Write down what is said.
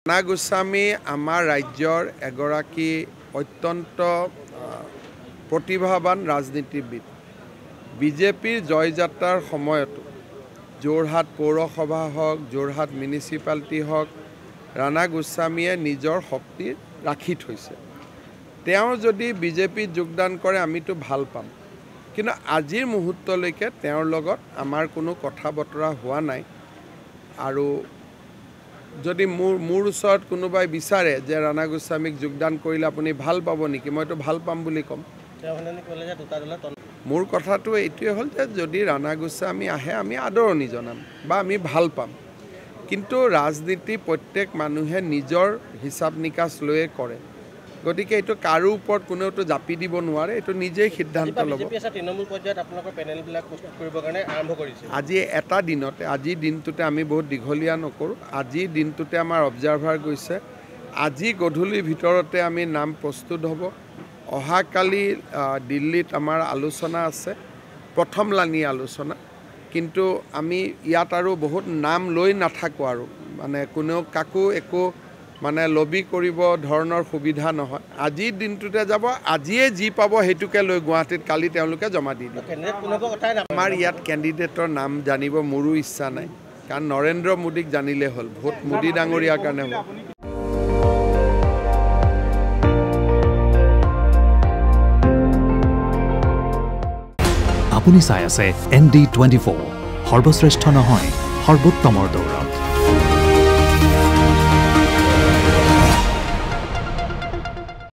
ৰাণা গোস্বামী আমাৰ ৰাজ্যৰ এগৰাকী অত্যন্ত প্ৰতিভাৱান ৰাজনীতিবিদ। বিজেপিৰ জয়যাত্ৰাৰ সময়তো যোৰহাট পৌৰসভা হওক, যোৰহাট মিউনিচিপালিটি হওক, ৰাণা গোস্বামীয়ে নিজৰ শক্তি ৰাখি থৈছে। তেওঁ যদি বিজেপিত যোগদান কৰে আমিতো ভাল পাম, কিন্তু আজিৰ মুহূৰ্তলৈকে তেওঁৰ লগত আমাৰ কোনো কথা বতৰা হোৱা নাই। আৰু যদি মোৰ ওচৰত কোনোবাই বিচাৰে যে ৰাণা গোস্বামীক যোগদান কৰিলে আপুনি ভাল পাব নেকি, মইতো ভাল পাম বুলি ক'ম। মোৰ কথাটো এইটোৱে হ'ল যে যদি ৰাণা গোস্বামী আহে আমি আদৰণি জনাম বা আমি ভাল পাম, কিন্তু ৰাজনীতি প্ৰত্যেক মানুহে নিজৰ হিচাপ নিকাচ লৈয়ে কৰে। গতিকে এইটো কাৰো ওপৰত কোনেওতো জাপি দিব নোৱাৰে, এইটো নিজেই সিদ্ধান্ত ল'ব। আজি এটা দিনতে, আজিৰ দিনটোতে আমি বহুত দীঘলীয়া নকৰোঁ, আজিৰ দিনটোতে আমাৰ অবজাৰ্ভাৰ গৈছে। আজি গধূলিৰ ভিতৰতে আমি নাম প্ৰস্তুত হ'ব। অহাকালি দিল্লীত আমাৰ আলোচনা আছে, প্ৰথমলানি আলোচনা। কিন্তু আমি ইয়াত আৰু বহুত নাম লৈ নাথাকোঁ আৰু মানে কোনেও কাকো একো মানে লবি কৰিব ধৰণৰ সুবিধা নহয়। আজিৰ দিনটোতে যাব, আজিয়ে যি পাব সেইটোকে লৈ গুৱাহাটীত কালি তেওঁলোকে জমা দি দিব। আমাৰ ইয়াত কেণ্ডিডেটৰ নাম জানিব মোৰো ইচ্ছা নাই, কাৰণ নৰেন্দ্ৰ মোদীক জানিলে হ'ল, ভোট মোদী ডাঙৰীয়াৰ কাৰণে হ'ব। আপুনি চাই আছে ND24, সৰ্বশ্ৰেষ্ঠ নহয় সৰ্বোত্তমৰ দৌৰ।